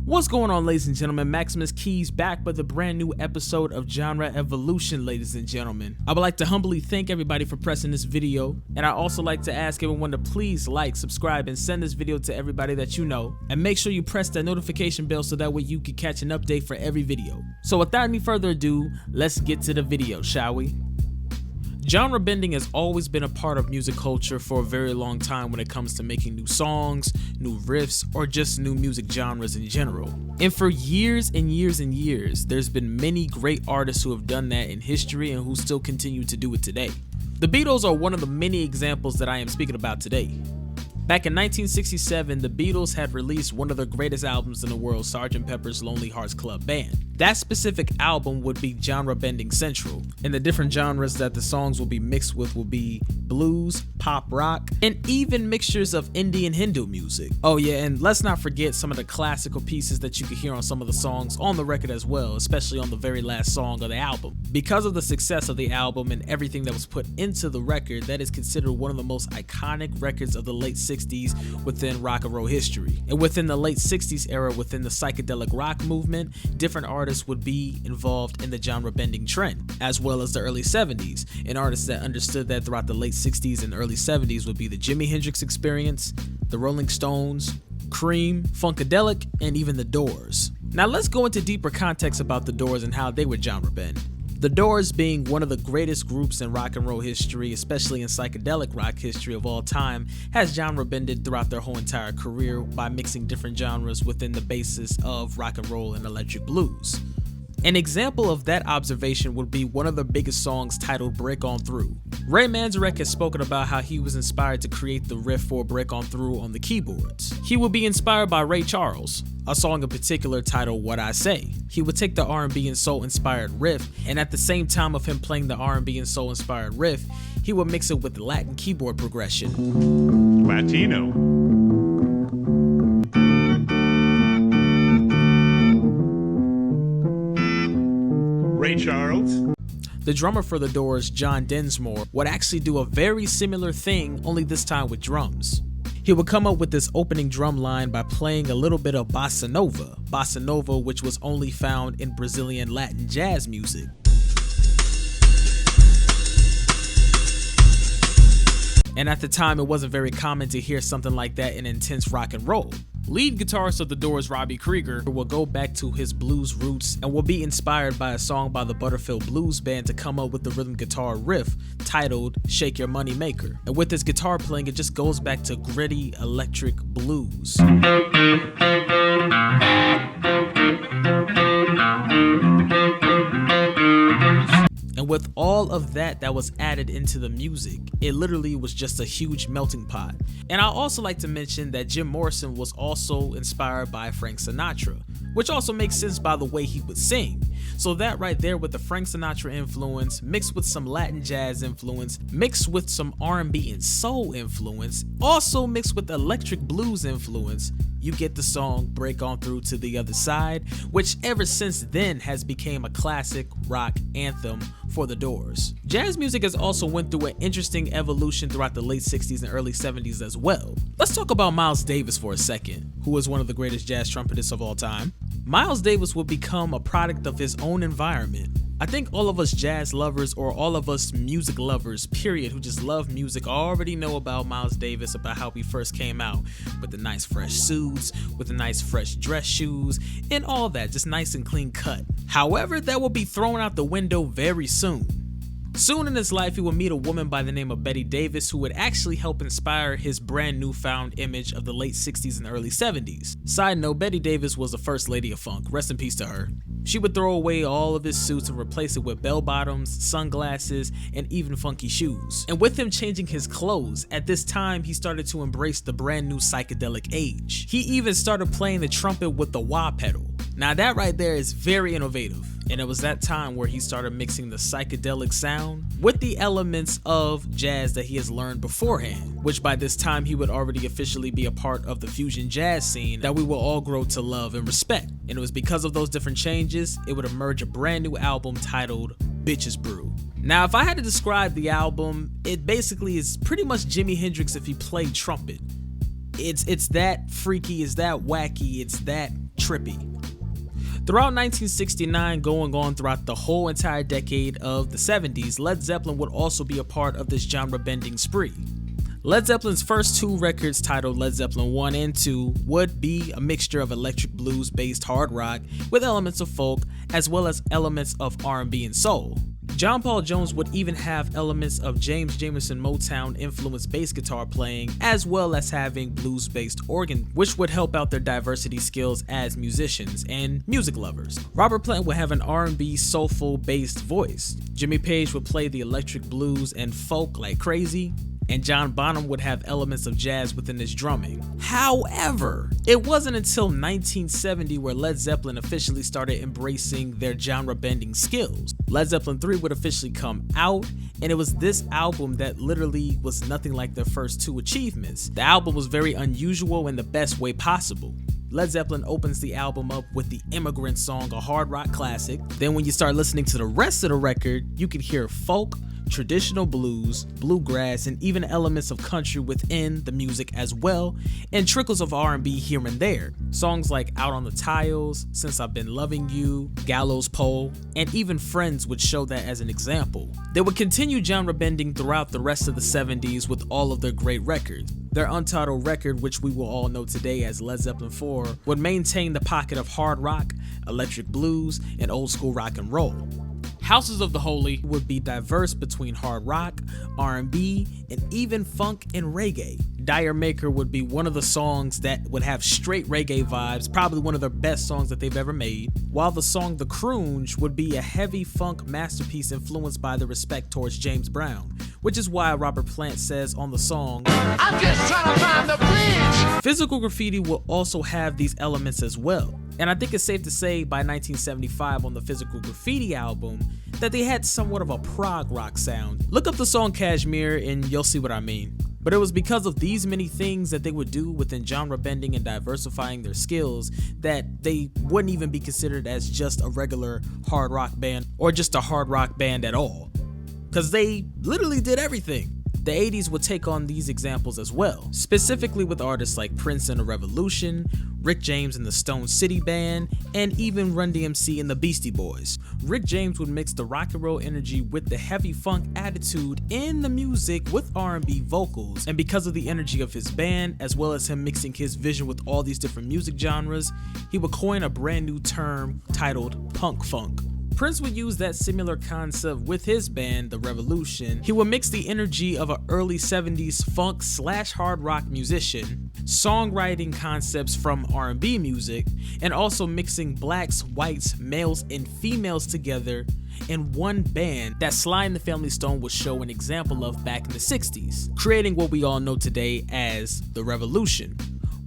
What's going on, ladies and gentlemen? Maximus Keys back with a brand new episode of Genre Evolution, ladies and gentlemen. I would like to humbly thank everybody for pressing this video, and I also like to ask everyone to please like, subscribe, and send this video to everybody that you know, and make sure you press that notification bell so that way you can catch an update for every video. So without any further ado, let's get to the video, shall we? Genre bending has always been a part of music culture for a very long time when it comes to making new songs, new riffs, or just new music genres in general. And for years and years and years, there's been many great artists who have done that in history and who still continue to do it today. The Beatles are one of the many examples that I am speaking about today. Back in 1967, the Beatles had released one of their greatest albums in the world, Sgt. Pepper's Lonely Hearts Club Band. That specific album would be genre bending central, and the different genres that the songs will be mixed with will be blues, pop rock, and even mixtures of indie and Hindu music. Oh yeah, and let's not forget some of the classical pieces that you could hear on some of the songs on the record as well, especially on the very last song of the album. Because of the success of the album and everything that was put into the record, that is considered one of the most iconic records of the late 60s within rock and roll history. And within the late 60s era, within the psychedelic rock movement, different artists would be involved in the genre bending trend, as well as the early 70s, and artists that understood that throughout the late 60s and early 70s would be the Jimi Hendrix Experience, the Rolling Stones, Cream, Funkadelic, and even the Doors. Now let's go into deeper context about the Doors and how they would genre bend. The Doors, being one of the greatest groups in rock and roll history, especially in psychedelic rock history of all time, has genre bended throughout their whole entire career by mixing different genres within the basis of rock and roll and electric blues. An example of that observation would be one of their biggest songs titled Break On Through. Ray Manzarek has spoken about how he was inspired to create the riff for Break On Through on the keyboards. He would be inspired by Ray Charles, a song in particular titled What I Say. He would take the R&B and soul inspired riff, and at the same time of him playing the R&B and soul inspired riff, he would mix it with Latin keyboard progression. Latino. Ray Charles. The drummer for the Doors, John Densmore, would actually do a very similar thing, only this time with drums. He would come up with this opening drum line by playing a little bit of bossa nova, which was only found in Brazilian Latin jazz music. And at the time, it wasn't very common to hear something like that in intense rock and roll. Lead guitarist of the Doors, Robbie Krieger, will go back to his blues roots and will be inspired by a song by the Butterfield Blues Band to come up with the rhythm guitar riff titled Shake Your Money Maker. And with his guitar playing, it just goes back to gritty electric blues. And with all of that was added into the music, it literally was just a huge melting pot. And I also like to mention that Jim Morrison was also inspired by Frank Sinatra, which also makes sense by the way he would sing. So that right there, with the Frank Sinatra influence, mixed with some Latin jazz influence, mixed with some R&B and soul influence, also mixed with electric blues influence, you get the song Break On Through to the Other Side, which ever since then has become a classic rock anthem for the Doors. Jazz music has also went through an interesting evolution throughout the late 60s and early 70s as well. Let's talk about Miles Davis for a second, who is one of the greatest jazz trumpetists of all time. Miles Davis would become a product of his own environment. I think all of us jazz lovers, or all of us music lovers, period, who just love music, already know about Miles Davis, about how he first came out with the nice fresh suits, with the nice fresh dress shoes, and all that, just nice and clean cut. However, that will be thrown out the window very soon. Soon in his life, he would meet a woman by the name of Betty Davis, who would actually help inspire his brand newfound image of the late 60s and early 70s. Side note, Betty Davis was the first lady of funk. Rest in peace to her. She would throw away all of his suits and replace it with bell bottoms, sunglasses, and even funky shoes. And with him changing his clothes, at this time he started to embrace the brand new psychedelic age. He even started playing the trumpet with the wah pedal. Now that right there is very innovative. And it was that time where he started mixing the psychedelic sound with the elements of jazz that he has learned beforehand, which by this time he would already officially be a part of the fusion jazz scene that we will all grow to love and respect. And it was because of those different changes, it would emerge a brand new album titled Bitches Brew. Now, if I had to describe the album, it basically is pretty much Jimi Hendrix if he played trumpet. It's that freaky, it's that wacky, it's that trippy. Throughout 1969, going on throughout the whole entire decade of the 70s, Led Zeppelin would also be a part of this genre-bending spree. Led Zeppelin's first two records, titled Led Zeppelin 1 and 2, would be a mixture of electric blues-based hard rock with elements of folk, as well as elements of R&B and soul. John Paul Jones would even have elements of James Jamerson Motown-influenced bass guitar playing, as well as having blues-based organ, which would help out their diversity skills as musicians and music lovers. Robert Plant would have an R&B soulful-based voice. Jimmy Page would play the electric blues and folk like crazy, and John Bonham would have elements of jazz within his drumming. However, it wasn't until 1970 where Led Zeppelin officially started embracing their genre-bending skills. Led Zeppelin 3 would officially come out, and it was this album that literally was nothing like their first two achievements. The album was very unusual in the best way possible. Led Zeppelin opens the album up with the Immigrant song, a hard rock classic. Then when you start listening to the rest of the record, you can hear folk, traditional blues, bluegrass, and even elements of country within the music as well, and trickles of R&B here and there. Songs like Out on the Tiles, Since I've Been Loving You, Gallows Pole, and even Friends would show that as an example. They would continue genre bending throughout the rest of the 70s with all of their great records. Their untitled record, which we will all know today as Led Zeppelin 4, would maintain the pocket of hard rock, electric blues, and old school rock and roll. Houses of the Holy would be diverse between hard rock, R&B, and even funk and reggae. Dire Maker would be one of the songs that would have straight reggae vibes, probably one of their best songs that they've ever made, while the song The Croonge would be a heavy funk masterpiece influenced by the respect towards James Brown, which is why Robert Plant says on the song, "I'm just trying to find the bridge." Physical Graffiti will also have these elements as well. And I think it's safe to say by 1975 on the Physical Graffiti album that they had somewhat of a prog rock sound. Look up the song Kashmir and you'll see what I mean. But it was because of these many things that they would do within genre bending and diversifying their skills that they wouldn't even be considered as just a regular hard rock band or just a hard rock band at all. Because they literally did everything. The 80s would take on these examples as well, specifically with artists like Prince and the Revolution, Rick James and the Stone City Band, and even Run DMC and the Beastie Boys. Rick James would mix the rock and roll energy with the heavy funk attitude in the music with R&B vocals, and because of the energy of his band, as well as him mixing his vision with all these different music genres, he would coin a brand new term titled punk funk. Prince would use that similar concept with his band, The Revolution. He would mix the energy of an early 70s funk/hard rock musician, songwriting concepts from R&B music, and also mixing blacks, whites, males, and females together in one band that Sly and the Family Stone would show an example of back in the 60s, creating what we all know today as The Revolution.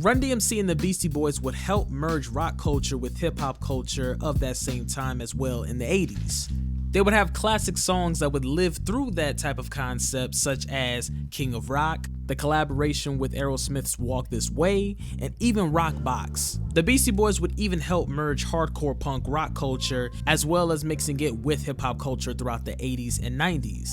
Run DMC and the Beastie Boys would help merge rock culture with hip-hop culture of that same time as well in the 80s. They would have classic songs that would live through that type of concept, such as King of Rock, the collaboration with Aerosmith's Walk This Way, and even Rock Box. The Beastie Boys would even help merge hardcore punk rock culture as well as mixing it with hip-hop culture throughout the 80s and 90s.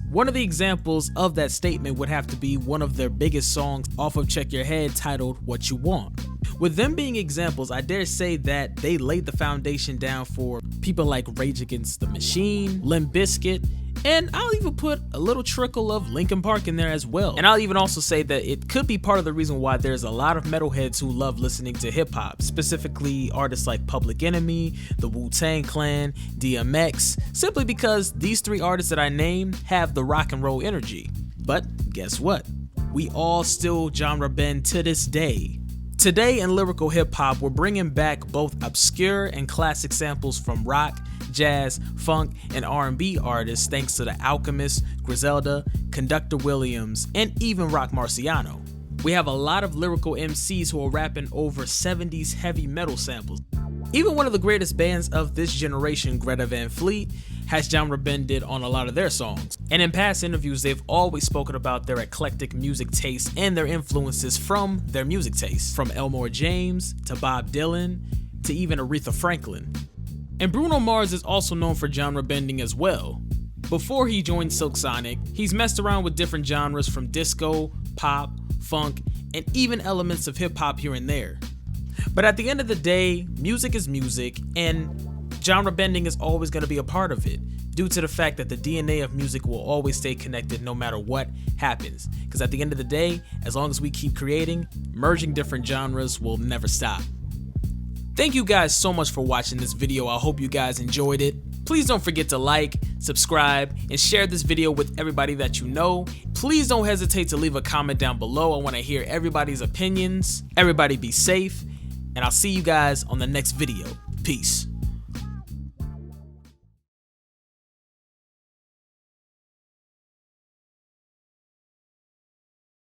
One of the examples of that statement would have to be one of their biggest songs off of Check Your Head, titled What You Want. With them being examples, I dare say that they laid the foundation down for people like Rage Against the Machine, Limp Bizkit, and I'll even put a little trickle of Linkin Park in there as well. And I'll even also say that it could be part of the reason why there's a lot of metalheads who love listening to hip hop, specifically artists like Public Enemy, the Wu-Tang Clan, DMX, simply because these three artists that I named have the rock and roll energy. But guess what? We all still genre bend to this day. Today in lyrical hip hop, we're bringing back both obscure and classic samples from rock, jazz, funk, and R&B artists thanks to The Alchemist, Griselda, Conductor Williams, and even Rock Marciano. We have a lot of lyrical MCs who are rapping over 70s heavy metal samples. Even one of the greatest bands of this generation, Greta Van Fleet, has genre bended on a lot of their songs. And in past interviews, they've always spoken about their eclectic music tastes and their influences from their music tastes, from Elmore James to Bob Dylan to even Aretha Franklin. And Bruno Mars is also known for genre bending as well. Before he joined Silk Sonic, he's messed around with different genres from disco, pop, funk, and even elements of hip hop here and there. But at the end of the day, music is music, and genre bending is always going to be a part of it, due to the fact that the DNA of music will always stay connected no matter what happens. Because at the end of the day, as long as we keep creating, merging different genres will never stop. Thank you guys so much for watching this video. I hope you guys enjoyed it. Please don't forget to like, subscribe, and share this video with everybody that you know. Please don't hesitate to leave a comment down below. I want to hear everybody's opinions. Everybody be safe, and I'll see you guys on the next video. Peace.